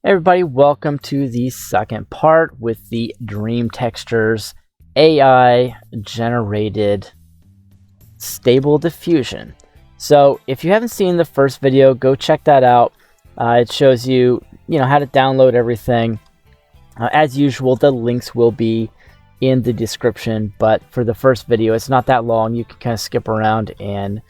Everybody, welcome to the second part with the Dream Textures AI generated stable diffusion. So if you haven't seen the first video, go check that out. It shows you, how to download everything. As usual, the links will be in the description, but for the first video, it's not that long. You can kind of skip around and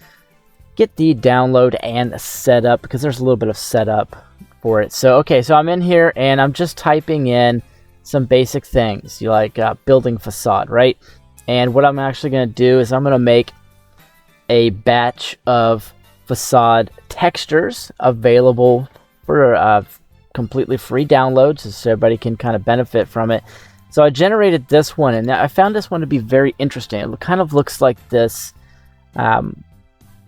get the download and setup because there's a little bit of setup for it. So I'm in here and I'm just typing in some basic things. You like building facade, right? And what I'm actually going to do is I'm going to make a batch of facade textures available for completely free downloads so everybody can kind of benefit from it. So I generated this one and I found this one to be very interesting. It kind of looks like this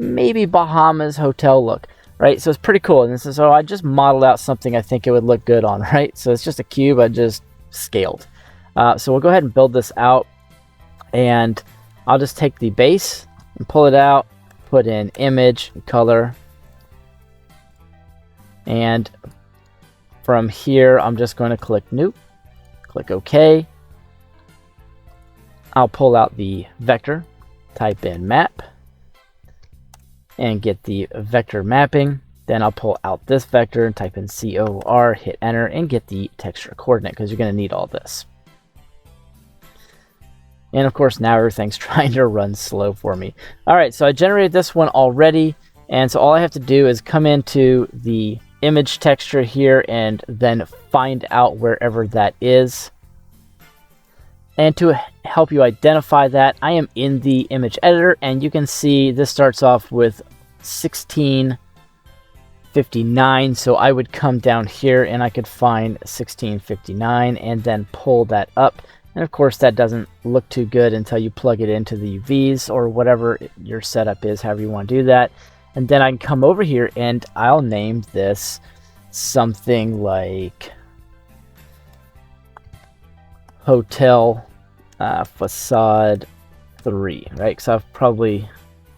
maybe Bahamas hotel look. Right, so it's pretty cool. And so I just modeled out something I think it would look good on, right? So it's just a cube I just scaled. So we'll go ahead and build this out. And I'll just take the base and pull it out, put in image, color. And from here, I'm just going to click new, click OK. I'll pull out the vector, type in map, and get the vector mapping. Then I'll pull out this vector and type in COR, hit enter, and get the texture coordinate because you're going to need all this. And of course, now everything's trying to run slow for me. All right, so I generated this one already. And so all I have to do is come into the image texture here and then find out wherever that is. And to help you identify that, I am in the image editor, and you can see this starts off with 1659. So I would come down here and I could find 1659 and then pull that up. And of course, that doesn't look too good until you plug it into the UVs or whatever your setup is, however you want to do that. And then I can come over here and I'll name this something like Hotel Facade 3, right? Because I've probably,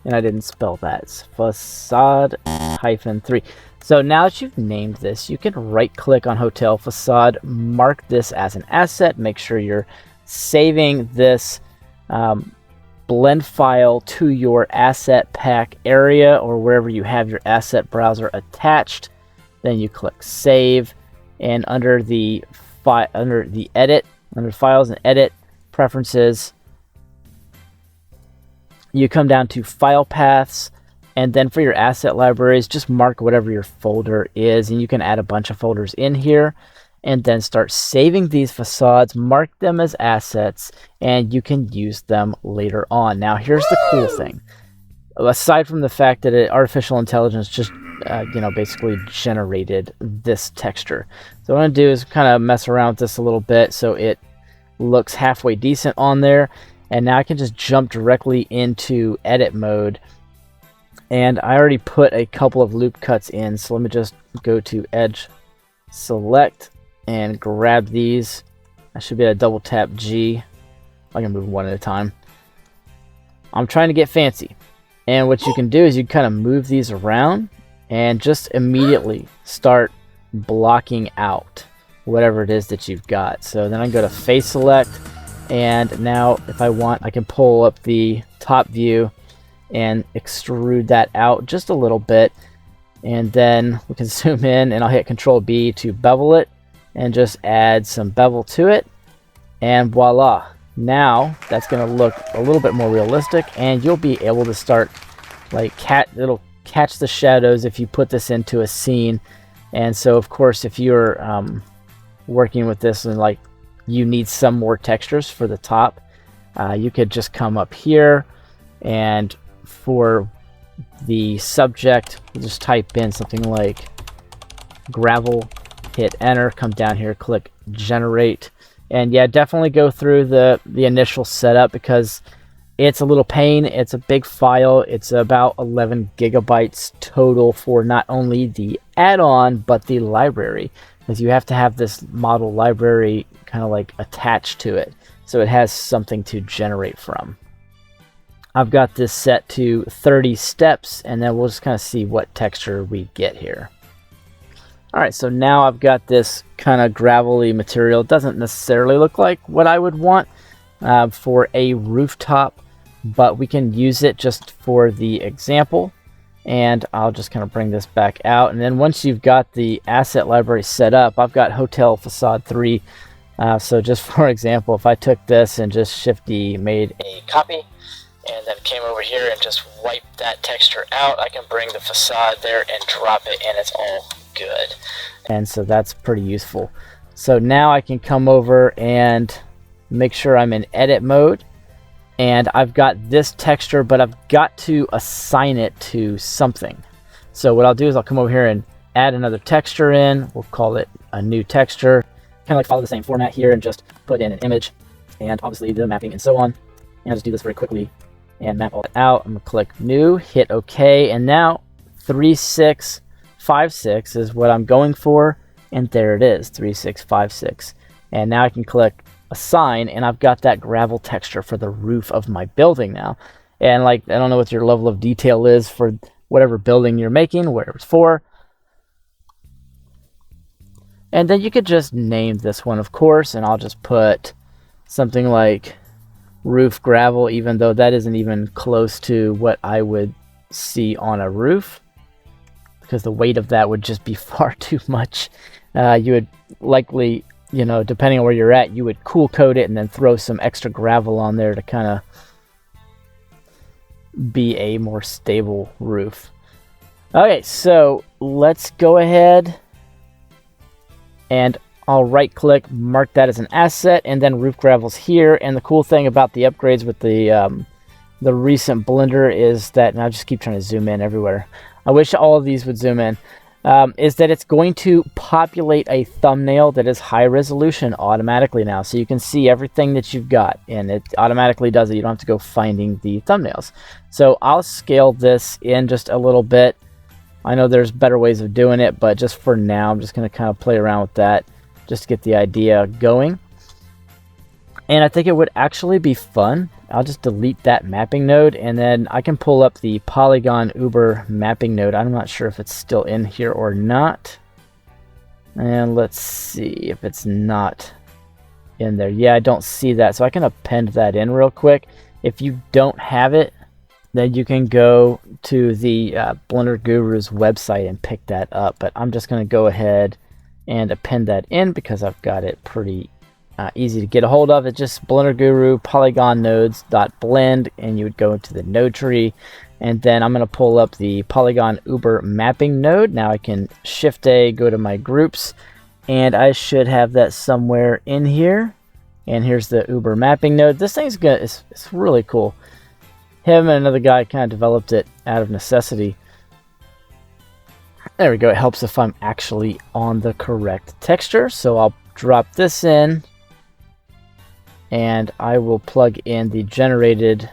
and I didn't spell that, it's Facade -3. So now that you've named this, you can right click on Hotel Facade, mark this as an asset, make sure you're saving this blend file to your asset pack area or wherever you have your asset browser attached. Then you click save, and under the files and edit preferences, you come down to file paths, and then for your asset libraries, just mark whatever your folder is, and you can add a bunch of folders in here and then start saving these facades, mark them as assets, and you can use them later on. Now here's the cool thing. Aside from the fact that artificial intelligence just basically generated this texture. So what I'm going to do is kind of mess around with this a little bit so it looks halfway decent on there. And now I can just jump directly into edit mode. And I already put a couple of loop cuts in. So let me just go to edge select and grab these. I should be able to double tap G. I can move one at a time. I'm trying to get fancy. And what you can do is you kind of move these around and just immediately start blocking out whatever it is that you've got. So then I go to face select, and now if I want, I can pull up the top view and extrude that out just a little bit. And then we can zoom in, and I'll hit Control B to bevel it and just add some bevel to it. And voila. Now that's going to look a little bit more realistic, and you'll be able to start it'll catch the shadows if you put this into a scene. And so of course, if you're working with this and you need some more textures for the top, you could just come up here, and for the subject, we'll just type in something like gravel, hit enter, come down here, click generate. And yeah, definitely go through the initial setup because it's a little pain. It's a big file. It's about 11 gigabytes total for not only the add-on, but the library, because you have to have this model library kind of attached to it, so it has something to generate from. I've got this set to 30 steps, and then we'll just kind of see what texture we get here. All right, so now I've got this kind of gravelly material. It doesn't necessarily look like what I would want for a rooftop, but we can use it just for the example. And I'll just kind of bring this back out. And then once you've got the asset library set up, I've got Hotel Facade 3. So just for example, if I took this and just Shift-D made a copy, and then came over here and just wiped that texture out, I can bring the facade there and drop it, and it's all good. And so that's pretty useful. So now I can come over and make sure I'm in edit mode. And I've got this texture, but I've got to assign it to something. So what I'll do is I'll come over here and add another texture in. We'll call it a new texture. Kind of like follow the same format here and just put in an image and obviously the mapping and so on. And I'll just do this very quickly and map all that out. I'm going to click new, hit OK. And now 3656 is what I'm going for. And there it is, 3656. And now I can click assign, and I've got that gravel texture for the roof of my building now. And like, I don't know what your level of detail is for whatever building you're making, whatever it's for. And then you could just name this one, of course, and I'll just put something like roof gravel, even though that isn't even close to what I would see on a roof, because the weight of that would just be far too much. You would likely, you know, depending on where you're at, you would cool coat it and then throw some extra gravel on there to kind of be a more stable roof. Okay, so let's go ahead and I'll right click, mark that as an asset, and then roof gravel's here. And the cool thing about the upgrades with the recent Blender is that, and I'll just keep trying to zoom in everywhere. I wish all of these would zoom in. Is that it's going to populate a thumbnail that is high resolution automatically now. So you can see everything that you've got, and it automatically does it. You don't have to go finding the thumbnails. So I'll scale this in just a little bit. I know there's better ways of doing it, but just for now, I'm just going to kind of play around with that just to get the idea going. And I think it would actually be fun. I'll just delete that mapping node, and then I can pull up the Polygon Uber mapping node. I'm not sure if it's still in here or not. And let's see if it's not in there. Yeah, I don't see that, so I can append that in real quick. If you don't have it, then you can go to the Blender Guru's website and pick that up. But I'm just going to go ahead and append that in because I've got it pretty easy to get a hold of. It's just Blender Guru polygon nodes.blend, and you would go into the node tree, and then I'm going to pull up the Polygon Uber mapping node. Now I can Shift A, go to my groups, and I should have that somewhere in here. And here's the Uber mapping node. This thing's good. It's really cool. Him and another guy kind of developed it out of necessity. There we go. It helps if I'm actually on the correct texture. So I'll drop this in, and I will plug in the generated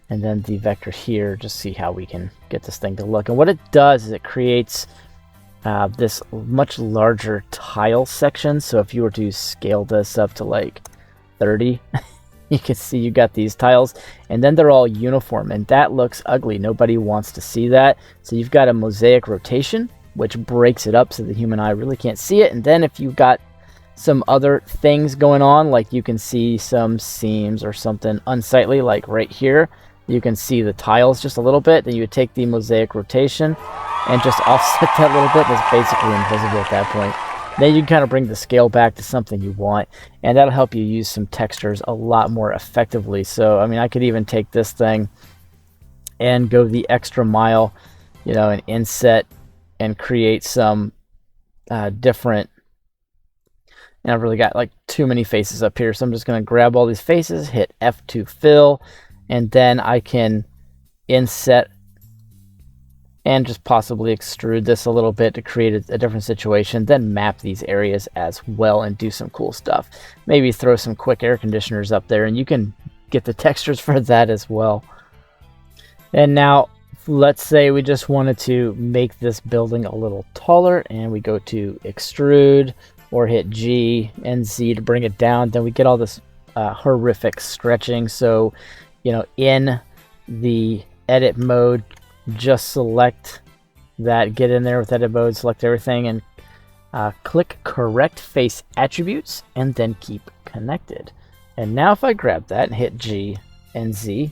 and then the vector here, just see how we can get this thing to look. And what it does is it creates this much larger tile section. So if you were to scale this up to like 30, you can see you got these tiles, and then they're all uniform, and that looks ugly. Nobody wants to see that. So you've got a mosaic rotation, which breaks it up so the human eye really can't see it. And then if you've got some other things going on, like you can see some seams or something unsightly, like right here, you can see the tiles just a little bit. Then you would take the mosaic rotation and just offset that a little bit. That's basically invisible at that point. Then you can kind of bring the scale back to something you want, and that'll help you use some textures a lot more effectively. So, I mean, I could even take this thing and go the extra mile, you know, and inset and create some different. And I've really got like too many faces up here, so I'm just going to grab all these faces, hit F to fill, and then I can inset and just possibly extrude this a little bit to create a different situation, then map these areas as well and do some cool stuff. Maybe throw some quick air conditioners up there, and you can get the textures for that as well. And now let's say we just wanted to make this building a little taller, and we go to extrude or hit G and Z to bring it down. Then we get all this horrific stretching. So, you know, in the edit mode, just select that, get in there with edit mode, select everything, and Click correct face attributes and then keep connected. And now if I grab that and hit G and Z.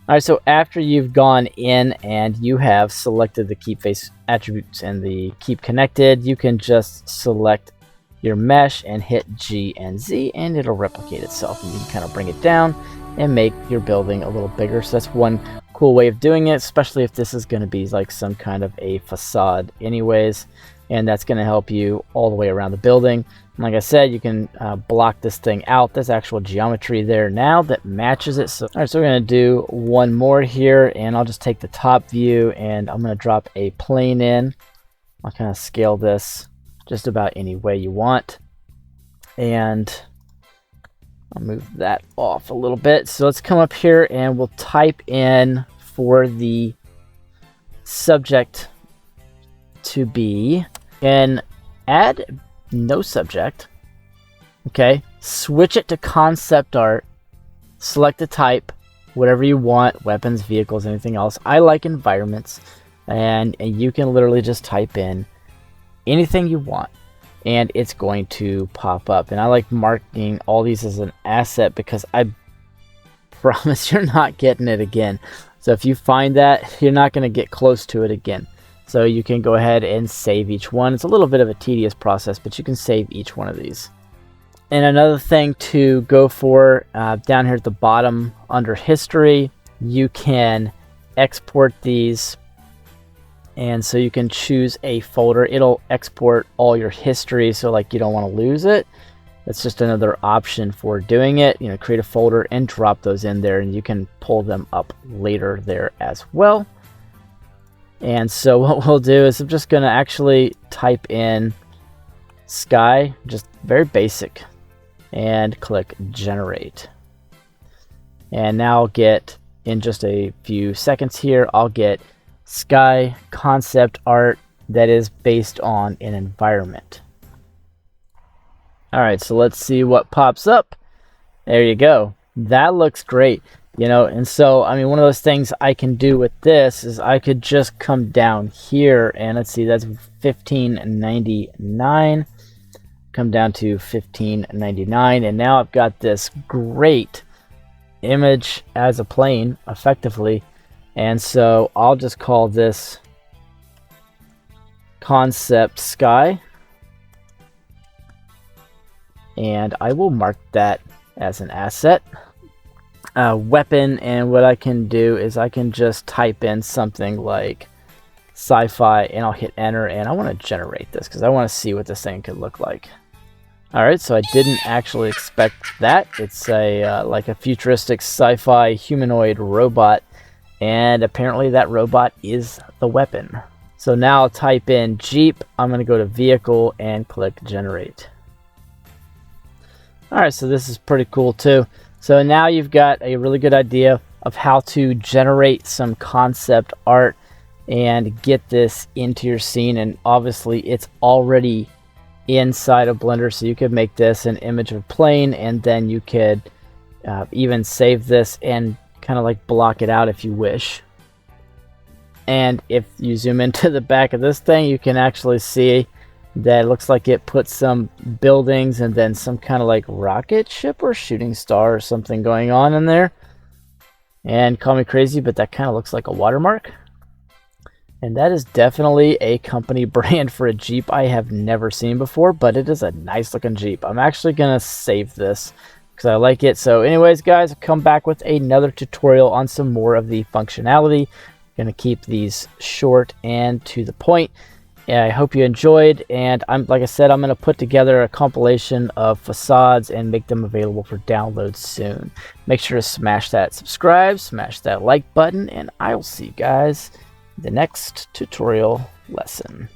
Alright, so after you've gone in and you have selected the keep face attributes and the keep connected, you can just select your mesh and hit G and Z and it'll replicate itself, and you can kind of bring it down and make your building a little bigger. So that's one cool way of doing it, especially if this is going to be like some kind of a facade anyways, and that's going to help you all the way around the building. And like I said, you can block this thing out. There's actual geometry there now that matches it. So, all right, so we're going to do one more here, and I'll just take the top view and I'm going to drop a plane in. I'll kind of scale this just about any way you want, and I'll move that off a little bit. So let's come up here and we'll type in for the subject to be, and add no subject. Okay, switch it to concept art, select the type, whatever you want, weapons, vehicles, anything else. I like environments, and you can literally just type in anything you want and it's going to pop up. And I like marking all these as an asset because I promise you're not getting it again. So if you find that, you're not going to get close to it again. So you can go ahead and save each one. It's a little bit of a tedious process, but you can save each one of these. And another thing to go for, down here at the bottom under history, you can export these. And so you can choose a folder. It'll export all your history, so like you don't want to lose it. That's just another option for doing it. You know, create a folder and drop those in there, and you can pull them up later there as well. And so what we'll do is I'm just going to actually type in sky, just very basic, and click generate. And now I'll get, in just a few seconds here, I'll get sky concept art that is based on an environment. Alright, so let's see what pops up. There you go. That looks great. You know, and so, I mean, one of those things I can do with this is I could just come down here and let's see, that's 1599. Come down to 1599, and now I've got this great image as a plane, effectively. And so I'll just call this concept sky, and I will mark that as an asset. Weapon, and what I can do is I can just type in something like sci-fi and I'll hit enter, and I want to generate this because I want to see what this thing could look like. Alright, so I didn't actually expect that. It's a like a futuristic sci-fi humanoid robot, and apparently that robot is the weapon. So now I'll type in Jeep, I'm going to go to vehicle and click generate. Alright, so this is pretty cool too. So now you've got a really good idea of how to generate some concept art and get this into your scene. And obviously it's already inside of Blender, so you could make this an image of a plane, and then you could even save this and kind of like block it out if you wish. And if you zoom into the back of this thing, you can actually see that it looks like it put some buildings and then some kind of like rocket ship or shooting star or something going on in there. And call me crazy, but that kind of looks like a watermark. And that is definitely a company brand for a Jeep I have never seen before, but it is a nice looking Jeep. I'm actually going to save this because I like it. So anyways, guys, I'll come back with another tutorial on some more of the functionality. I'm going to keep these short and to the point. I hope you enjoyed, and like I said, I'm going to put together a compilation of facades and make them available for download soon. Make sure to smash that subscribe, smash that like button, and I will see you guys in the next tutorial lesson.